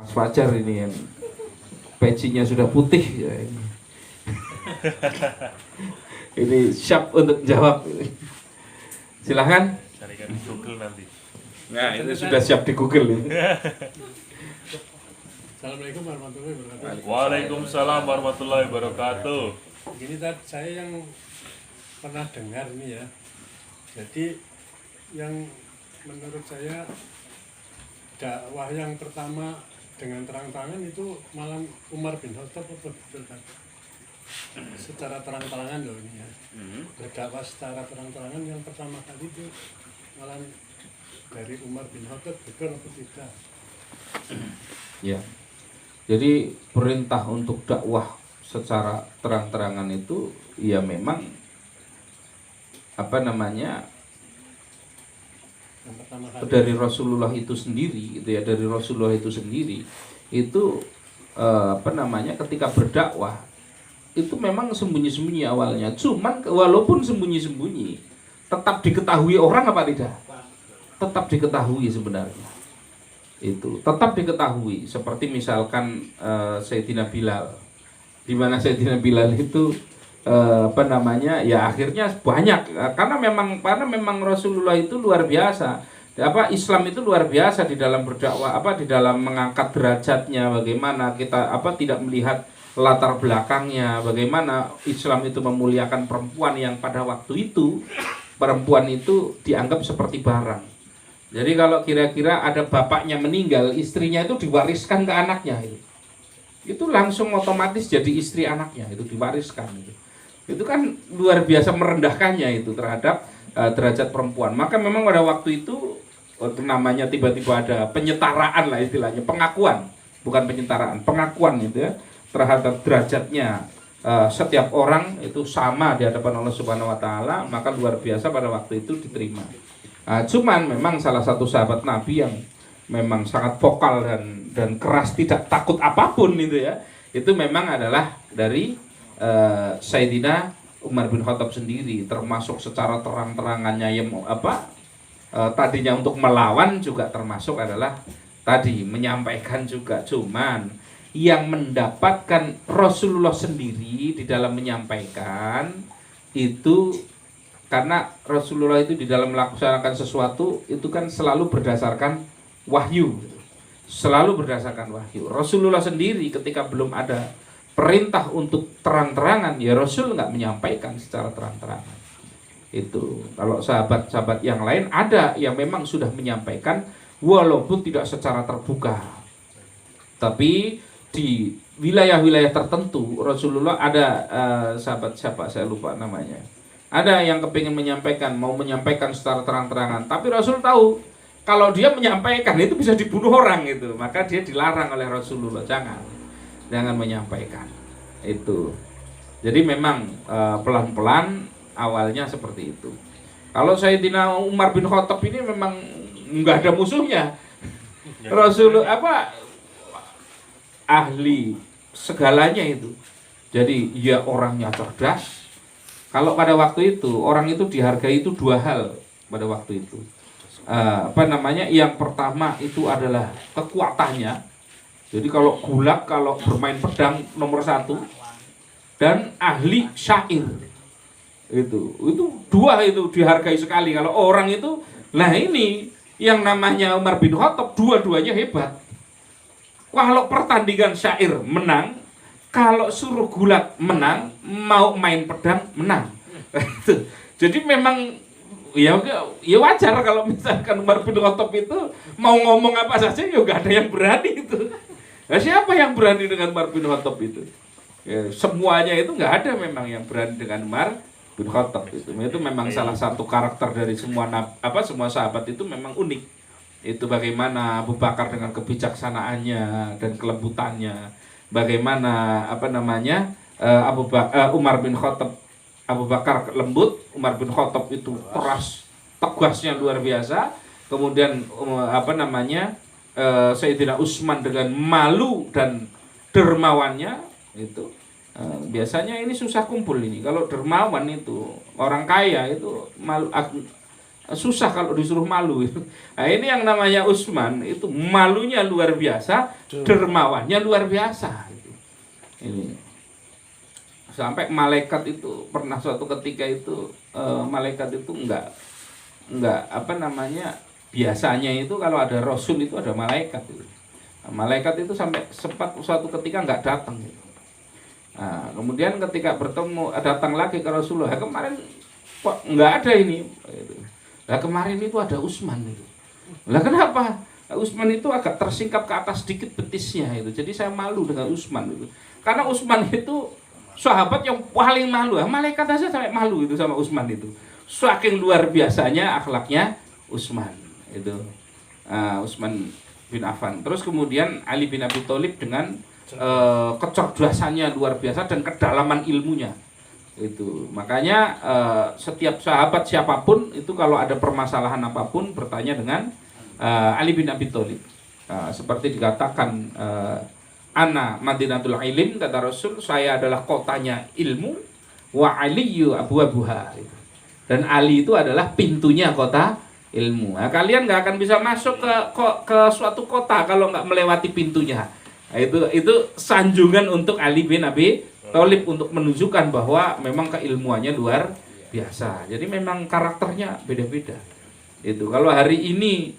Mas Fajar ini yang pecinya sudah putih ya ini. Ini siap untuk jawab. Silahkan. Carikan di Google nanti. Nah, ini sudah siap di Google ini. Assalamualaikum warahmatullahi wabarakatuh. Waalaikumsalam warahmatullahi wabarakatuh. Begini tadi saya yang pernah dengar nih ya. Jadi yang menurut saya dakwah yang pertama dengan terang-terangan itu malah Umar bin Khattab apa betul kan? Secara terang-terangan loh ini ya. Berdakwah secara terang-terangan yang pertama kali itu malah dari Umar bin Khattab, betul atau tidak? Ya. Jadi perintah untuk dakwah secara terang-terangan itu ya memang apa namanya Yang pertama kali dari Rasulullah itu sendiri gitu ya, dari Rasulullah itu sendiri itu apa namanya ketika berdakwah itu memang sembunyi-sembunyi awalnya, cuman walaupun sembunyi-sembunyi tetap diketahui orang apa tidak? Tetap diketahui sebenarnya. Itu tetap diketahui, seperti misalkan Sayyidina Bilal, di mana Sayyidina Bilal itu apa namanya ya akhirnya banyak karena memang Rasulullah itu luar biasa, apa Islam itu luar biasa di dalam berdakwah, apa di dalam mengangkat derajatnya, bagaimana kita apa tidak melihat latar belakangnya, bagaimana Islam itu memuliakan perempuan yang pada waktu itu perempuan itu dianggap seperti barang. Jadi kalau kira-kira ada bapaknya meninggal, istrinya itu diwariskan ke anaknya itu langsung otomatis jadi istri anaknya, itu diwariskan itu kan luar biasa merendahkannya itu terhadap derajat perempuan. Maka memang pada waktu itu namanya tiba-tiba ada penyetaraan lah istilahnya, pengakuan, bukan penyetaraan, pengakuan itu ya terhadap derajatnya setiap orang itu sama di hadapan Allah Subhanahu wa taala, maka luar biasa pada waktu itu diterima. Cuman memang salah satu sahabat Nabi yang memang sangat vokal dan keras, tidak takut apapun itu ya, itu memang adalah dari Sayyidina Umar bin Khattab sendiri, termasuk secara terang-terangannya yang tadinya untuk melawan juga termasuk adalah tadi menyampaikan juga, cuman yang mendapatkan Rasulullah sendiri di dalam menyampaikan itu karena Rasulullah itu di dalam melaksanakan sesuatu itu kan selalu berdasarkan wahyu, selalu berdasarkan wahyu. Rasulullah sendiri ketika belum ada perintah untuk terang-terangan, ya Rasul nggak menyampaikan secara terang-terangan. Itu kalau sahabat-sahabat yang lain ada yang memang sudah menyampaikan walaupun tidak secara terbuka, tapi di wilayah-wilayah tertentu Rasulullah ada sahabat siapa saya lupa namanya, ada yang kepingin menyampaikan, mau menyampaikan secara terang-terangan, tapi Rasul tahu kalau dia menyampaikan itu bisa dibunuh orang itu, maka dia dilarang oleh Rasulullah, jangan menyampaikan itu. Jadi memang pelan-pelan awalnya seperti itu. Kalau Sayyidina Umar bin Khattab ini memang nggak ada musuhnya. Rasulullah ahli segalanya itu. Jadi ya orangnya cerdas. Kalau pada waktu itu orang itu dihargai itu dua hal pada waktu itu. Yang pertama itu adalah kekuatannya. Jadi kalau gulat, kalau bermain pedang nomor satu, dan ahli syair itu dua itu dihargai sekali. Kalau orang itu, nah ini yang namanya Umar bin Khattab dua-duanya hebat. Kalau pertandingan syair menang, kalau suruh gulat menang, mau main pedang menang. Jadi memang ya wajar kalau misalkan Umar bin Khattab itu mau ngomong apa saja ya nggak ada yang berani itu. Nah, siapa yang berani dengan Umar bin Khattab itu? Ya, semuanya itu nggak ada memang yang berani dengan Umar bin Khattab itu. Itu memang salah satu karakter dari semua semua sahabat itu memang unik. Itu bagaimana Abu Bakar dengan kebijaksanaannya dan kelembutannya. Bagaimana Umar bin Khattab, Abu Bakar lembut, Umar bin Khattab itu keras, tegasnya luar biasa. Kemudian Sayyidina Utsman dengan malu dan dermawannya itu biasanya ini susah kumpul ini. Kalau dermawan itu orang kaya itu malu, susah kalau disuruh malu. Nah, ini yang namanya Utsman itu malunya luar biasa, dermawannya luar biasa. Ini sampai malaikat itu pernah suatu ketika itu malaikat itu enggak apa namanya, biasanya itu kalau ada rasul itu ada malaikat itu. Nah, malaikat itu sampai sempat suatu ketika enggak datang gitu. Nah, kemudian ketika bertemu datang lagi ke Rasulullah, kemarin kok enggak ada ini gitu. Nah, kemarin itu ada Utsman itu. Lah kenapa? Utsman itu agak tersingkap ke atas sedikit betisnya itu. Jadi saya malu dengan Utsman itu. Karena Utsman itu sahabat yang paling malu. Malaikat aja sampai malu itu sama Utsman itu. Saking luar biasanya akhlaknya Utsman itu. Utsman bin Affan. Terus kemudian Ali bin Abi Thalib dengan kecerdasannya luar biasa dan kedalaman ilmunya. Itu makanya setiap sahabat siapapun itu kalau ada permasalahan apapun bertanya dengan Ali bin Abi Thalib. Seperti dikatakan ana Madinatul Ilm, kata Rasul, saya adalah kotanya ilmu, wa aliyu abwabuha. Dan Ali itu adalah pintunya kota ilmu. Nah, kalian nggak akan bisa masuk ke suatu kota kalau nggak melewati pintunya. Nah, itu sanjungan untuk Ali bin Abi Thalib untuk menunjukkan bahwa memang keilmuannya luar biasa. Jadi memang karakternya beda-beda. Itu kalau hari ini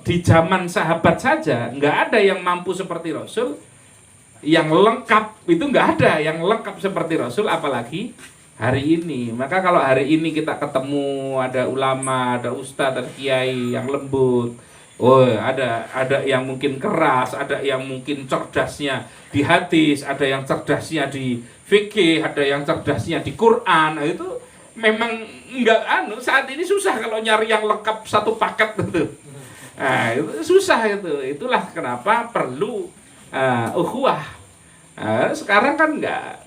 di zaman sahabat saja nggak ada yang mampu seperti Rasul, yang lengkap itu nggak ada yang lengkap seperti Rasul, apalagi hari ini. Maka kalau hari ini kita ketemu ada ulama, ada ustadz, ada kiai yang lembut, ada yang mungkin keras, ada yang mungkin cerdasnya di hadis, ada yang cerdasnya di fikih, ada yang cerdasnya di Quran. Nah, itu memang nggak saat ini susah kalau nyari yang lengkap satu paket itu. Nah, itu susah itu. Itulah kenapa perlu ukhuwah. Sekarang kan enggak.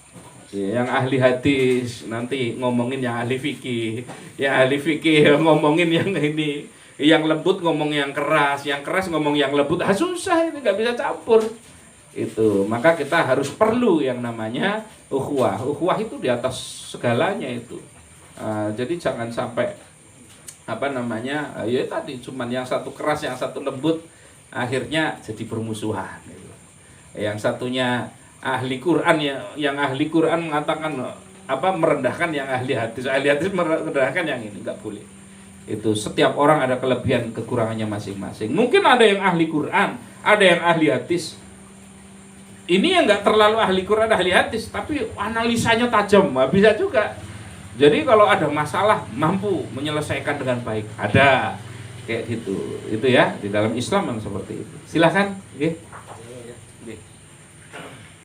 Yang ahli hadis nanti ngomongin yang ahli fikih, yang ahli fikih ngomongin yang ini, yang lembut ngomong yang keras ngomong yang lembut. Susah, ini nggak bisa campur. Itu maka kita harus perlu yang namanya ukhuwah. Ukhuwah itu di atas segalanya itu. Jadi jangan sampai apa namanya, ya tadi cuman yang satu keras yang satu lembut, akhirnya jadi permusuhan gitu. Yang satunya ahli Quran, yang ahli Quran mengatakan merendahkan yang ahli hadis merendahkan yang ini, nggak boleh. Itu setiap orang ada kelebihan kekurangannya masing-masing. Mungkin ada yang ahli Quran, ada yang ahli hadis. Ini yang nggak terlalu ahli Quran, ahli hadis, tapi analisanya tajam, bisa juga. Jadi kalau ada masalah mampu menyelesaikan dengan baik, ada kayak gitu. Itu ya, di dalam Islam yang seperti itu. Silakan. Okay.